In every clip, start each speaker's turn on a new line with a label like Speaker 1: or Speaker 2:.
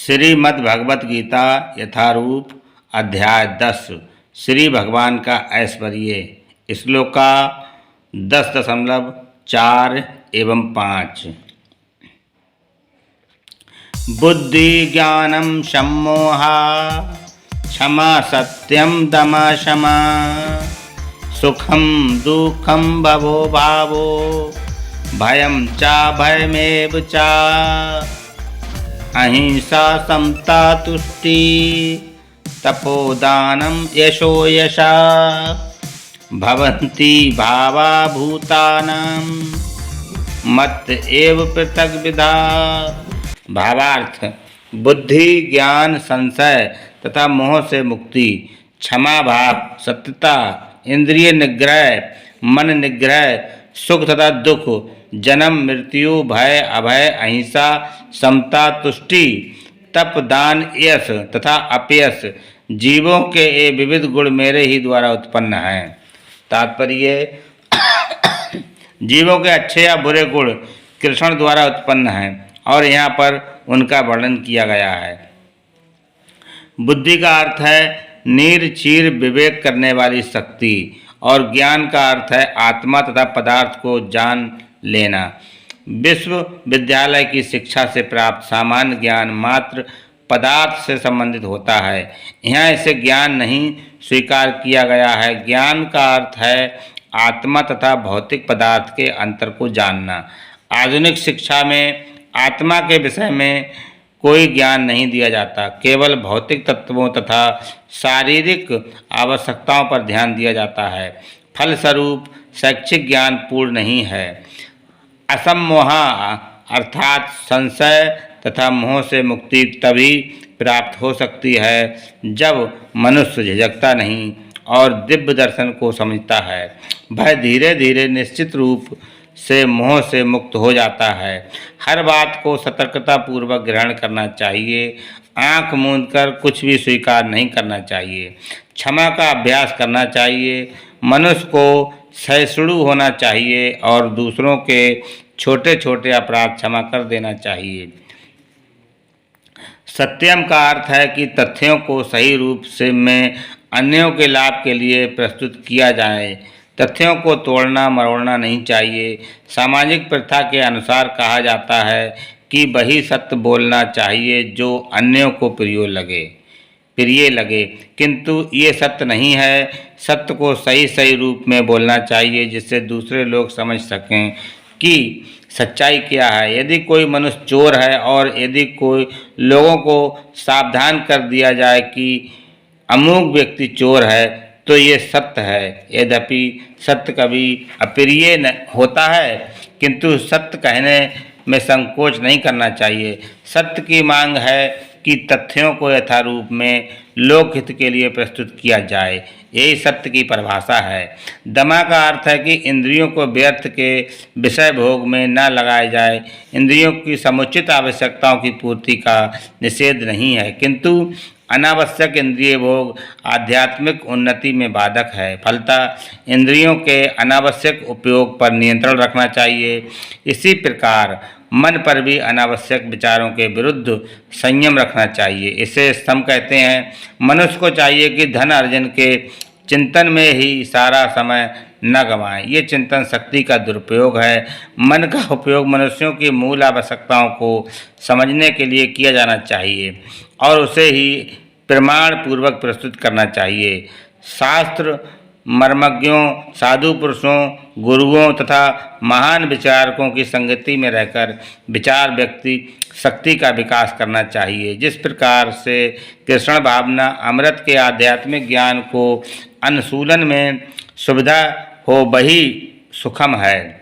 Speaker 1: श्रीमद्भगवत गीता यथारूप अध्याय 10 श्री भगवान का ऐश्वर्य श्लोका 10.4 एवं 5। बुद्धि ज्ञानम सम्मोहा क्षमा सत्यम दमा क्षमा सुखम दुखम भवो भावो भयम चा भयमेव चा अहिंसा समता तुष्टि तपोदानम यशो यशा भवन्ति भावा भूतानां मत एव पृथक विधा। भावार्थ: बुद्धि ज्ञान संशय तथा मोह से मुक्ति, क्षमा भाव सत्यता, इंद्रिय निग्रह मन निग्रह, सुख तथा दुख, जन्म मृत्यु भय अभय अहिंसा समता तुष्टि तप दान यश तथा अपयश, जीवों के ये विविध गुण मेरे ही द्वारा उत्पन्न हैं। तात्पर्य: जीवों के अच्छे या बुरे गुण कृष्ण द्वारा उत्पन्न हैं और यहाँ पर उनका वर्णन किया गया है। बुद्धि का अर्थ है निर्चीर विवेक करने वाली शक्ति और ज्ञान का अर्थ है आत्मा तथा पदार्थ को जान लेना। विश्वविद्यालय की शिक्षा से प्राप्त सामान्य ज्ञान मात्र पदार्थ से संबंधित होता है। यहाँ इसे ज्ञान नहीं स्वीकार किया गया है। ज्ञान का अर्थ है आत्मा तथा भौतिक पदार्थ के अंतर को जानना। आधुनिक शिक्षा में आत्मा के विषय में कोई ज्ञान नहीं दिया जाता, केवल भौतिक तत्वों तथा शारीरिक आवश्यकताओं पर ध्यान दिया जाता है। फलस्वरूप शैक्षिक ज्ञान पूर्ण नहीं है। असम्मोहा अर्थात संशय तथा मोह से मुक्ति तभी प्राप्त हो सकती है जब मनुष्य झिझकता नहीं और दिव्य दर्शन को समझता है। वह धीरे धीरे निश्चित रूप से मोह से मुक्त हो जाता है। हर बात को सतर्कता पूर्वक ग्रहण करना चाहिए। आंख मूंदकर कुछ भी स्वीकार नहीं करना चाहिए। क्षमा का अभ्यास करना चाहिए। मनुष्य को सहिष्णु होना चाहिए और दूसरों के छोटे छोटे अपराध क्षमा कर देना चाहिए। सत्यम का अर्थ है कि तथ्यों को सही रूप से में अन्यों के लाभ के लिए प्रस्तुत किया जाए। तथ्यों को तोड़ना मरोड़ना नहीं चाहिए। सामाजिक प्रथा के अनुसार कहा जाता है कि वही सत्य बोलना चाहिए जो अन्यों को प्रिय लगे, किंतु ये सत्य नहीं है। सत्य को सही रूप में बोलना चाहिए जिससे दूसरे लोग समझ सकें कि सच्चाई क्या है। यदि कोई मनुष्य चोर है और यदि कोई लोगों को सावधान कर दिया जाए कि अमुक व्यक्ति चोर है तो ये सत्य है। यद्यपि सत्य कभी अप्रिय होता है, किंतु सत्य कहने में संकोच नहीं करना चाहिए। सत्य की मांग है कि तथ्यों को यथारूप में लोकहित के लिए प्रस्तुत किया जाए। यही सत्य की परिभाषा है। दमा का अर्थ है कि इंद्रियों को व्यर्थ के विषय भोग में न लगाया जाए। इंद्रियों की समुचित आवश्यकताओं की पूर्ति का निषेध नहीं है, किंतु अनावश्यक इंद्रिय भोग आध्यात्मिक उन्नति में बाधक है। फलतः इंद्रियों के अनावश्यक उपयोग पर नियंत्रण रखना चाहिए। इसी प्रकार मन पर भी अनावश्यक विचारों के विरुद्ध संयम रखना चाहिए। इसे सम कहते हैं। मनुष्य को चाहिए कि धन अर्जन के चिंतन में ही सारा समय न गंवाएं। ये चिंतन शक्ति का दुरुपयोग है। मन का उपयोग मनुष्यों की मूल आवश्यकताओं को समझने के लिए किया जाना चाहिए और उसे ही प्रमाण पूर्वक प्रस्तुत करना चाहिए। शास्त्र मर्मज्ञों, साधु पुरुषों, गुरुओं तथा महान विचारकों की संगति में रहकर विचार व्यक्ति शक्ति का विकास करना चाहिए। जिस प्रकार से कृष्ण भावना अमृत के आध्यात्मिक ज्ञान को अनुशीलन में सुविधा हो वही सुखम है,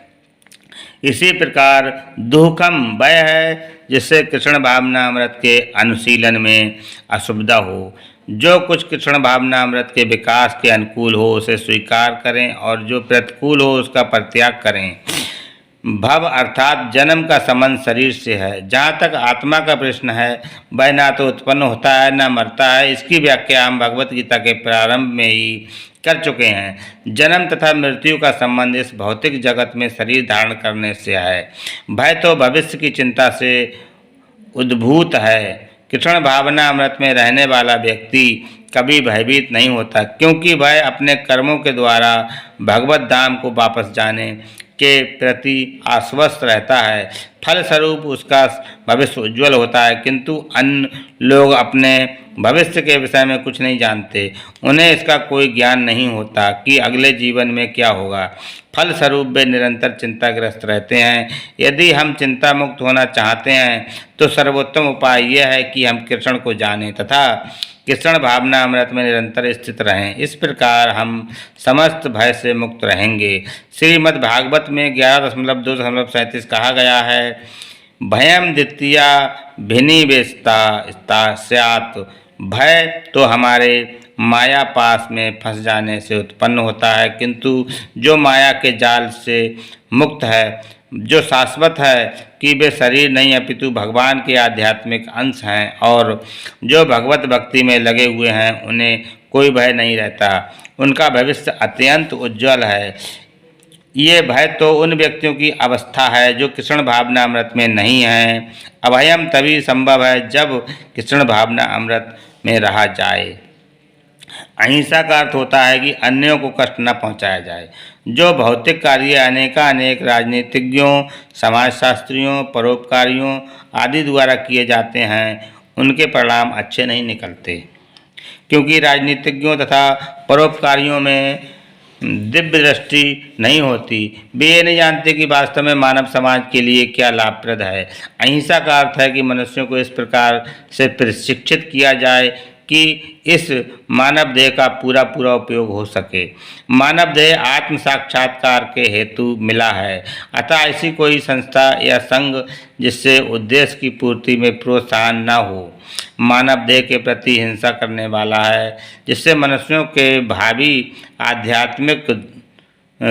Speaker 1: इसी प्रकार दुखम वह है जिससे कृष्ण भावना अमृत के अनुशीलन में असुविधा हो। जो कुछ कृष्ण भावना अमृत के विकास के अनुकूल हो उसे स्वीकार करें और जो प्रतिकूल हो उसका परित्याग करें। भव अर्थात जन्म का संबंध शरीर से है। जहाँ तक आत्मा का प्रश्न है, वह ना तो उत्पन्न होता है न मरता है। इसकी व्याख्या हम भगवत गीता के प्रारंभ में ही कर चुके हैं। जन्म तथा मृत्यु का संबंध इस भौतिक जगत में शरीर धारण करने से है। भय तो भविष्य की चिंता से उद्भूत है, कृष्ण भावना अमृत में रहने वाला व्यक्ति कभी भयभीत नहीं होता, क्योंकि वह अपने कर्मों के द्वारा भगवत धाम को वापस जाने के प्रति आश्वस्त रहता है। फलस्वरूप उसका भविष्य उज्जवल होता है, किंतु अन्य लोग अपने भविष्य के विषय में कुछ नहीं जानते। उन्हें इसका कोई ज्ञान नहीं होता कि अगले जीवन में क्या होगा। फलस्वरूप वे निरंतर चिंताग्रस्त रहते हैं। यदि हम चिंता मुक्त होना चाहते हैं तो सर्वोत्तम उपाय यह है कि हम कृष्ण को जानें तथा कृष्ण भावना अमृत में निरंतर स्थित रहें। इस प्रकार हम समस्त भय से मुक्त रहेंगे। श्रीमद् भागवत में 11.2.37 कहा गया है, भयम द्वितीया भिनिवेशता स्यात्। भय तो हमारे माया पास में फंस जाने से उत्पन्न होता है, किंतु जो माया के जाल से मुक्त है, जो शाश्वत है कि वे शरीर नहीं अपितु भगवान के आध्यात्मिक अंश हैं और जो भगवत भक्ति में लगे हुए हैं, उन्हें कोई भय नहीं रहता। उनका भविष्य अत्यंत उज्जवल है। ये भय तो उन व्यक्तियों की अवस्था है जो कृष्ण भावना अमृत में नहीं हैं। अभयम तभी संभव है जब कृष्ण भावना अमृत में रहा जाए। अहिंसा का अर्थ होता है कि अन्यों को कष्ट न पहुंचाया जाए। जो भौतिक कार्य अनेक राजनीतिज्ञों, समाजशास्त्रियों, परोपकारियों आदि द्वारा किए जाते हैं, उनके परिणाम अच्छे नहीं निकलते, क्योंकि राजनीतिज्ञों तथा परोपकारियों में दिव्य दृष्टि नहीं होती। वे ये नहीं जानते कि वास्तव में मानव समाज के लिए क्या लाभप्रद है। अहिंसा का अर्थ है कि मनुष्यों को इस प्रकार से प्रशिक्षित किया जाए कि इस मानव देह का पूरा उपयोग हो सके। मानव देह आत्म साक्षात्कार के हेतु मिला है, अतः ऐसी कोई संस्था या संघ जिससे उद्देश्य की पूर्ति में प्रोत्साहन न हो, मानव देह के प्रति हिंसा करने वाला है, जिससे मनुष्यों के भावी आध्यात्मिक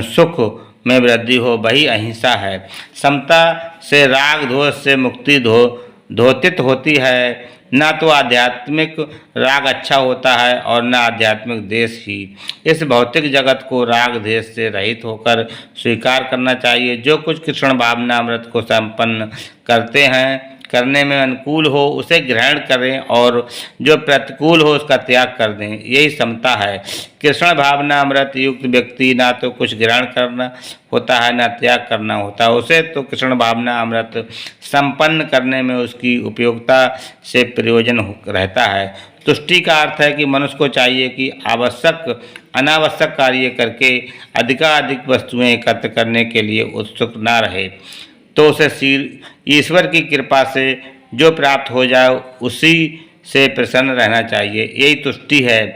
Speaker 1: सुख में वृद्धि हो, वही अहिंसा है। समता से राग द्वेष से मुक्ति द्योतित होती है। ना तो आध्यात्मिक राग अच्छा होता है और न आध्यात्मिक द्वेष ही। इस भौतिक जगत को राग द्वेष से रहित होकर स्वीकार करना चाहिए। जो कुछ कृष्ण भावना अमृत को संपन्न करते हैं, करने में अनुकूल हो उसे ग्रहण करें और जो प्रतिकूल हो उसका त्याग कर दें, यही समता है। कृष्ण भावना अमृत युक्त व्यक्ति ना तो कुछ ग्रहण करना होता है ना त्याग करना होता है। उसे तो कृष्ण भावना अमृत संपन्न करने में उसकी उपयोगिता से प्रयोजन रहता है। तुष्टि का अर्थ है कि मनुष्य को चाहिए कि आवश्यक अनावश्यक कार्य करके अधिकाधिक वस्तुएं एकत्र करने के लिए उत्सुक न रहे, तो उसे ईश्वर की कृपा से जो प्राप्त हो जाए उसी से प्रसन्न रहना चाहिए। यही तुष्टि है।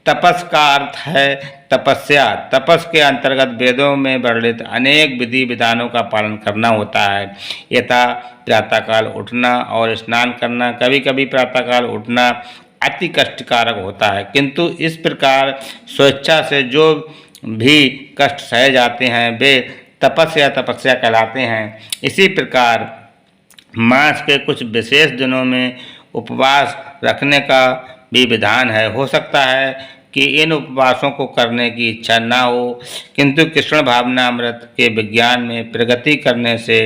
Speaker 1: तपस का अर्थ है तपस्या। तपस के अंतर्गत वेदों में वर्णित अनेक विधि विधानों का पालन करना होता है, यथा प्रातःकाल उठना और स्नान करना। कभी कभी प्रातःकाल उठना अति कष्टकारक होता है, किंतु इस प्रकार स्वेच्छा से जो भी कष्ट सहे जाते हैं वे तपस्या कहलाते हैं। इसी प्रकार मास के कुछ विशेष दिनों में उपवास रखने का भी विधान है। हो सकता है कि इन उपवासों को करने की इच्छा न हो, किंतु कृष्ण भावना अमृत के विज्ञान में प्रगति करने से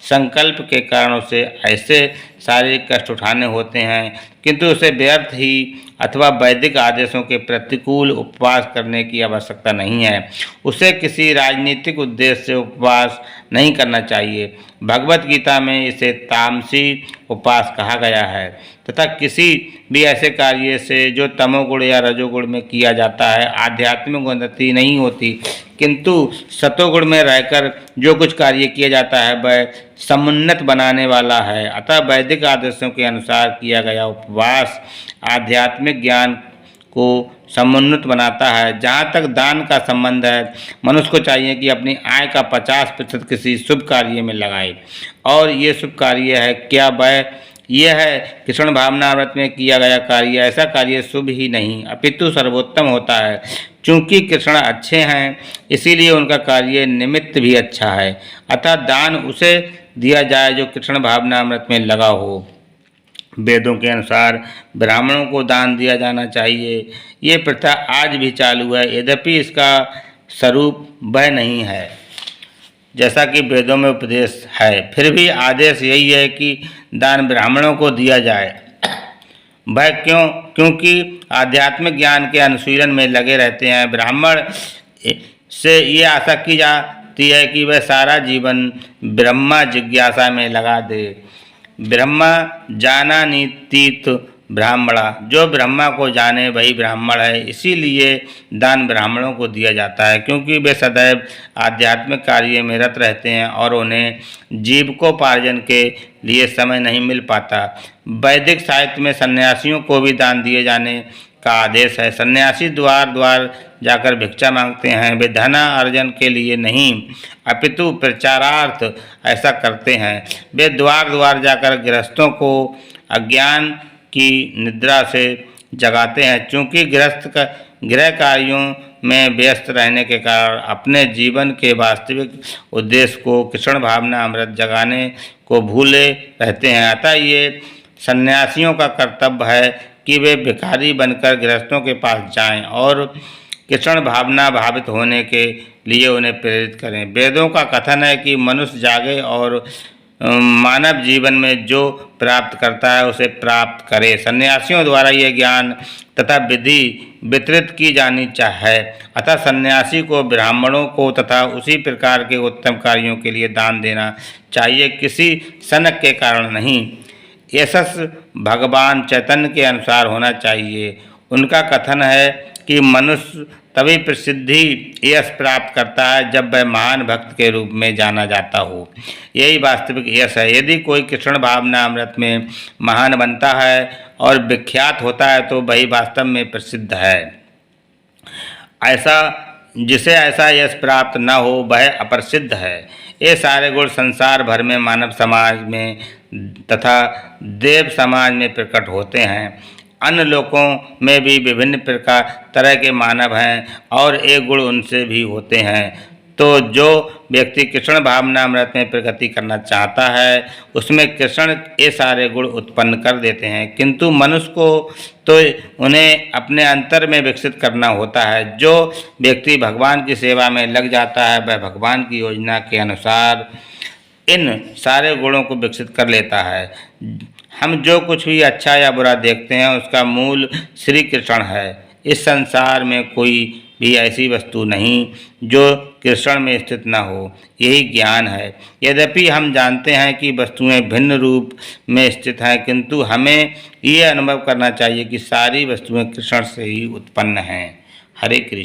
Speaker 1: संकल्प के कारणों से ऐसे शारीरिक कष्ट उठाने होते हैं, किंतु उसे व्यर्थ ही अथवा वैदिक आदेशों के प्रतिकूल उपवास करने की आवश्यकता नहीं है। उसे किसी राजनीतिक उद्देश्य से उपवास नहीं करना चाहिए। भगवत गीता में इसे तामसी उपवास कहा गया है तथा किसी भी ऐसे कार्य से जो तमोगुण या रजोगुण में किया जाता है आध्यात्मिक उन्नति नहीं होती, किंतु सतोगुण में रहकर जो कुछ कार्य किया जाता है वह समुन्नत बनाने वाला है। अतः वैदिक आदर्शों के अनुसार किया गया उपवास आध्यात्मिक ज्ञान को समुन्नत बनाता है। जहाँ तक दान का संबंध है, मनुष्य को चाहिए कि अपनी आय का 50% किसी शुभ कार्य में लगाए, और ये शुभ कार्य है क्या? वह यह है कृष्ण भावना अमृत में किया गया कार्य ऐसा कार्य शुभ ही नहीं अपितु सर्वोत्तम होता है। चूँकि कृष्ण अच्छे हैं इसीलिए उनका कार्य निमित्त भी अच्छा है। अतः दान उसे दिया जाए जो कृष्ण भावना अमृत में लगा हो। वेदों के अनुसार ब्राह्मणों को दान दिया जाना चाहिए। ये प्रथा आज भी चालू है, यद्यपि इसका स्वरूप वह नहीं है जैसा कि वेदों में उपदेश है। फिर भी आदेश यही है कि दान ब्राह्मणों को दिया जाए। वह क्योंकि आध्यात्मिक ज्ञान के अनुशीलन में लगे रहते हैं। ब्राह्मण से ये आशा की जाती है कि वह सारा जीवन ब्रह्म जिज्ञासा में लगा दे। ब्रह्म जानानीतीत ब्राह्मणा, जो ब्रह्मा को जाने वही ब्राह्मण है। इसीलिए दान ब्राह्मणों को दिया जाता है, क्योंकि वे सदैव आध्यात्मिक कार्य में रत रहते हैं और उन्हें जीविकोपार्जन के लिए समय नहीं मिल पाता। वैदिक साहित्य में सन्यासियों को भी दान दिए जाने का आदेश है। सन्यासी द्वार द्वार जाकर भिक्षा मांगते हैं। वे धन अर्जन के लिए नहीं अपितु प्रचारार्थ ऐसा करते हैं। वे द्वार द्वार जाकर गृहस्थों को अज्ञान की निद्रा से जगाते हैं। चूँकि गृहस्थ गृह कार्यों में व्यस्त रहने के कारण अपने जीवन के वास्तविक उद्देश्य को कृष्ण भावना अमृत जगाने को भूले रहते हैं। अतः ये सन्यासियों का कर्तव्य है कि वे भिखारी बनकर गृहस्थों के पास जाएं और कृष्ण भावना भावित होने के लिए उन्हें प्रेरित करें। वेदों का कथन है कि मनुष्य जागे और मानव जीवन में जो प्राप्त करता है उसे प्राप्त करे। सन्यासियों द्वारा यह ज्ञान तथा विधि वितरित की जानी चाहिए। अतः सन्यासी को ब्राह्मणों को तथा उसी प्रकार के उत्तम कार्यों के लिए दान देना चाहिए, किसी सनक के कारण नहीं। यशस भगवान चैतन्य के अनुसार होना चाहिए। उनका कथन है कि मनुष्य तभी प्रसिद्धि यश प्राप्त करता है जब वह महान भक्त के रूप में जाना जाता हो। यही वास्तविक यश है। यदि कोई कृष्ण भावना अमृत में महान बनता है और विख्यात होता है तो वही वास्तव में प्रसिद्ध है। जिसे ऐसा यश प्राप्त न हो वह अप्रसिद्ध है। ये सारे गुण संसार भर में मानव समाज में तथा देव समाज में प्रकट होते हैं। अन्य लोकों में भी विभिन्न प्रकार तरह के मानव हैं और ये गुण उनसे भी होते हैं। तो जो व्यक्ति कृष्ण भावना अमृत में प्रगति करना चाहता है उसमें कृष्ण ये सारे गुण उत्पन्न कर देते हैं, किंतु मनुष्य को तो उन्हें अपने अंतर में विकसित करना होता है। जो व्यक्ति भगवान की सेवा में लग जाता है वह भगवान की योजना के अनुसार इन सारे गुणों को विकसित कर लेता है। हम जो कुछ भी अच्छा या बुरा देखते हैं उसका मूल श्री कृष्ण है। इस संसार में कोई भी ऐसी वस्तु नहीं जो कृष्ण में स्थित न हो, यही ज्ञान है। यद्यपि हम जानते हैं कि वस्तुएं भिन्न रूप में स्थित हैं, किंतु हमें ये अनुभव करना चाहिए कि सारी वस्तुएं कृष्ण से ही उत्पन्न हैं। हरे कृष्ण।